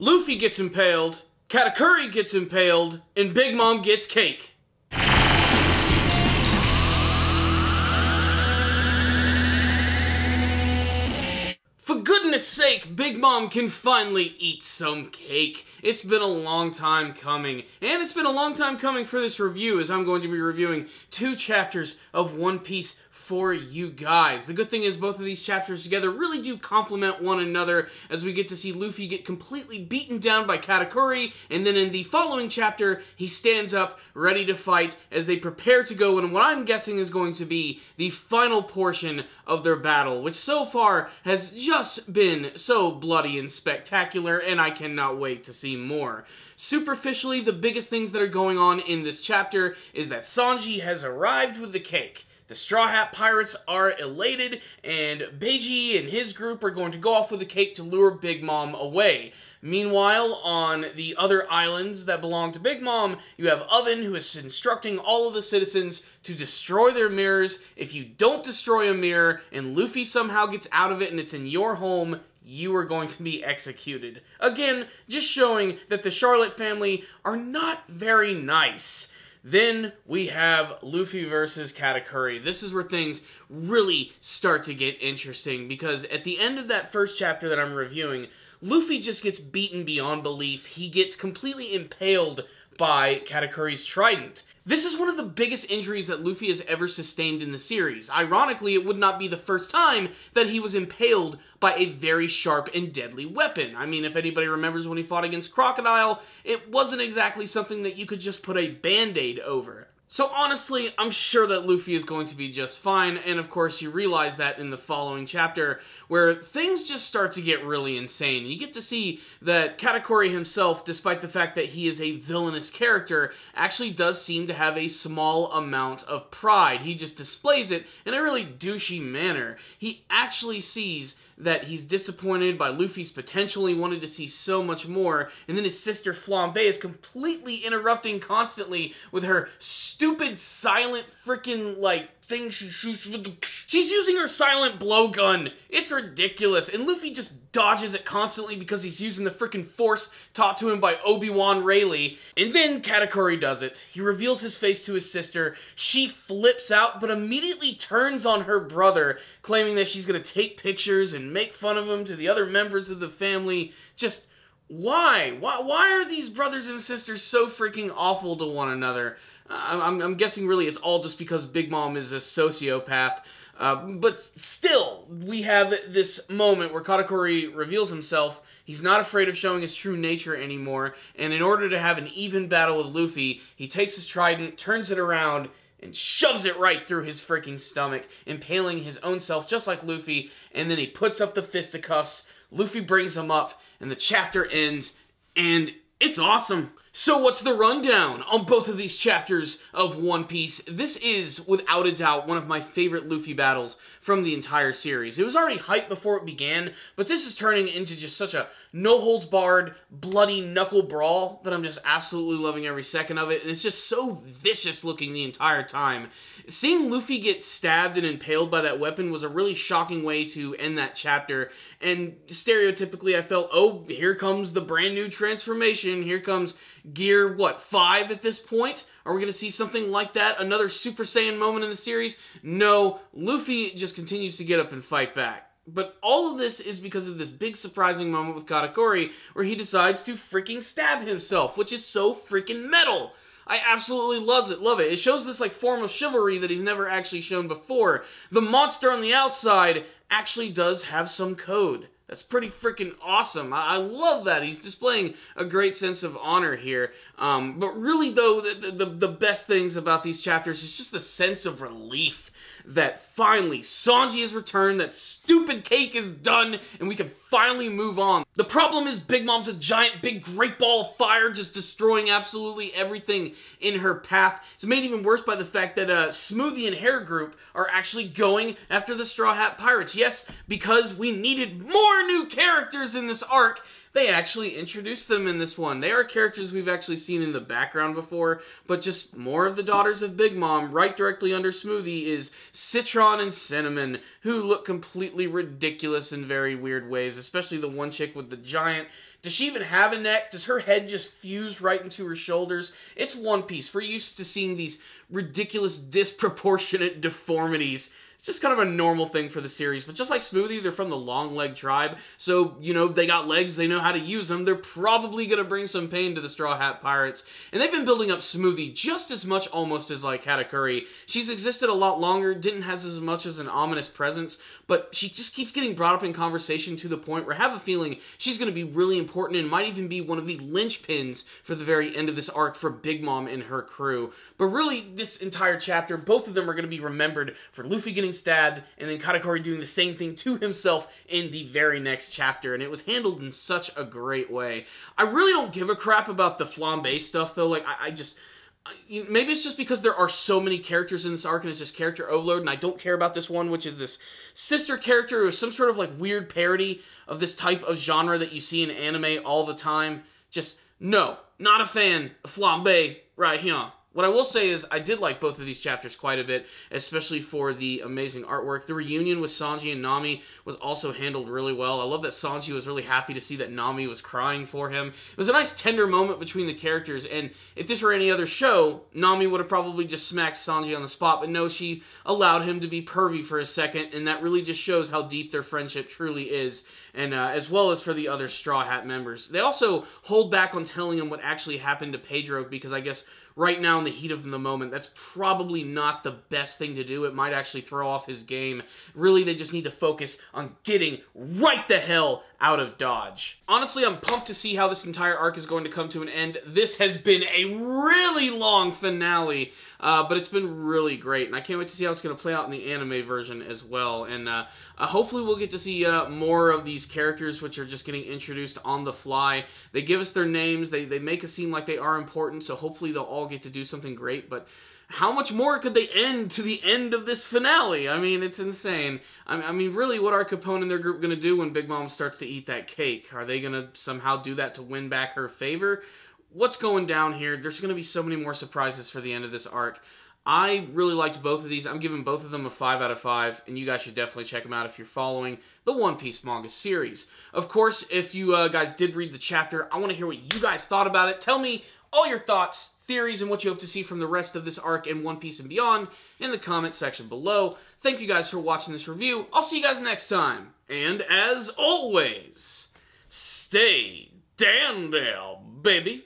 Luffy gets impaled, Katakuri gets impaled, and Big Mom gets cake. For goodness sake, Big Mom can finally eat some cake. It's been a long time coming, and it's been a long time coming for this review, as I'm going to be reviewing 2 chapters of One Piece for you guys. The good thing is both of these chapters together really do complement one another, as we get to see Luffy get completely beaten down by Katakuri, and then in the following chapter, he stands up, ready to fight, as they prepare to go in what I'm guessing is going to be the final portion of their battle, which so far has just been so bloody and spectacular, and I cannot wait to see more. Superficially, the biggest things that are going on in this chapter is that Sanji has arrived with the cake. The Straw Hat Pirates are elated, and Beiji and his group are going to go off with the cake to lure Big Mom away. Meanwhile, on the other islands that belong to Big Mom, you have Oven, who is instructing all of the citizens to destroy their mirrors. If you don't destroy a mirror, and Luffy somehow gets out of it and it's in your home, you are going to be executed. Again, just showing that the Charlotte family are not very nice. Then we have Luffy versus Katakuri. This is where things really start to get interesting, because at the end of that first chapter that I'm reviewing, Luffy just gets beaten beyond belief. He gets completely impaled by Katakuri's trident. This is one of the biggest injuries that Luffy has ever sustained in the series. Ironically, it would not be the first time that he was impaled by a very sharp and deadly weapon. I mean, if anybody remembers when he fought against Crocodile, it wasn't exactly something that you could just put a band-aid over. So honestly, I'm sure that Luffy is going to be just fine, and of course you realize that in the following chapter, where things just start to get really insane. You get to see that Katakuri himself, despite the fact that he is a villainous character, actually does seem to have a small amount of pride. He just displays it in a really douchey manner. He actually sees that he's disappointed by Luffy's potential. He wanted to see so much more, and then his sister Flambe is completely interrupting constantly with her stupid silent freaking like thing she shoots with the... She's using her silent blowgun. It's ridiculous, and Luffy just dodges it constantly because he's using the freaking force taught to him by Obi-Wan Rayleigh. And then Katakuri does it. He reveals his face to his sister. She flips out, but immediately turns on her brother, claiming that she's gonna take pictures and make fun of him to the other members of the family. Just... Why? Why are these brothers and sisters so freaking awful to one another? I'm guessing really it's all just because Big Mom is a sociopath. But still, we have this moment where Katakuri reveals himself. He's not afraid of showing his true nature anymore. And in order to have an even battle with Luffy, he takes his trident, turns it around, and shoves it right through his freaking stomach, impaling his own self just like Luffy, and then he puts up the fisticuffs. Luffy brings him up, and the chapter ends, and it's awesome. So what's the rundown on both of these chapters of One Piece? This is, without a doubt, one of my favorite Luffy battles from the entire series. It was already hyped before it began, but this is turning into just such a no-holds-barred, bloody knuckle brawl that I'm just absolutely loving every second of it, and it's just so vicious looking the entire time. Seeing Luffy get stabbed and impaled by that weapon was a really shocking way to end that chapter, and stereotypically I felt, oh, here comes the brand new transformation, here comes Gear, what, 5 at this point? Are we going to see something like that? Another Super Saiyan moment in the series? No, Luffy just continues to get up and fight back. But all of this is because of this big surprising moment with Katakuri, where he decides to freaking stab himself, which is so freaking metal. I absolutely love it. It shows this like form of chivalry that he's never actually shown before. The monster on the outside actually does have some code. That's pretty freaking awesome. I love that. He's displaying a great sense of honor here. But really, though, the best things about these chapters is just the sense of relief that finally Sanji has returned, that stupid cake is done, and we can finally move on. The problem is Big Mom's a giant, big, great ball of fire, just destroying absolutely everything in her path. It's made even worse by the fact that Smoothie and Hair Group are actually going after the Straw Hat Pirates. Yes, because we needed more new characters in this arc. They actually introduced them in this one. They are characters we've actually seen in the background before, but just more of the daughters of Big Mom. Right directly under Smoothie is Citron and Cinnamon, who look completely ridiculous in very weird ways, especially the one chick with the giant Does she even have a neck? Does her head just fuse right into her shoulders? It's One Piece. We're used to seeing these ridiculous, disproportionate deformities. It's just kind of a normal thing for the series. But just like Smoothie, they're from the long leg tribe. So, you know, they got legs, they know how to use them. They're probably going to bring some pain to the Straw Hat Pirates. And they've been building up Smoothie just as much almost as like Katakuri. She's existed a lot longer, didn't have as much as an ominous presence, but she just keeps getting brought up in conversation to the point where I have a feeling she's going to be really important and might even be one of the linchpins for the very end of this arc for Big Mom and her crew. But really, this entire chapter, both of them are going to be remembered for Luffy getting stabbed, and then Katakuri doing the same thing to himself in the very next chapter, and it was handled in such a great way. I really don't give a crap about the flambe stuff, though. Like, maybe it's just because there are so many characters in this arc, and it's just character overload, and I don't care about this one, which is this sister character who is some sort of, like, weird parody of this type of genre that you see in anime all the time. Just, no, not a fan of flambe right here. What I will say is I did like both of these chapters quite a bit, especially for the amazing artwork. The reunion with Sanji and Nami was also handled really well. I love that Sanji was really happy to see that Nami was crying for him. It was a nice tender moment between the characters, and if this were any other show, Nami would have probably just smacked Sanji on the spot, but no, she allowed him to be pervy for a second, and that really just shows how deep their friendship truly is, and as well as for the other Straw Hat members. They also hold back on telling him what actually happened to Pedro, because I guess right now in the heat of the moment, that's probably not the best thing to do. It might actually throw off his game. Really, they just need to focus on getting right the hell out of Dodge. Honestly, I'm pumped to see how this entire arc is going to come to an end. This has been a really long finale, but it's been really great, and I can't wait to see how it's going to play out in the anime version as well. And hopefully we'll get to see more of these characters, which are just getting introduced on the fly. They give us their names, they make us seem like they are important, so hopefully they'll all get to do something great, but how much more could they end to the end of this finale? I mean, it's insane. I mean, really, what are Capone and their group going to do when Big Mom starts to eat that cake? Are they going to somehow do that to win back her favor? What's going down here? There's going to be so many more surprises for the end of this arc. I really liked both of these. I'm giving both of them a 5 out of 5, and you guys should definitely check them out if you're following the One Piece manga series. Of course, if you guys did read the chapter, I want to hear what you guys thought about it. Tell me all your thoughts, theories, and what you hope to see from the rest of this arc in One Piece and beyond in the comment section below. Thank you guys for watching this review. I'll see you guys next time. And as always, stay Dandale, baby.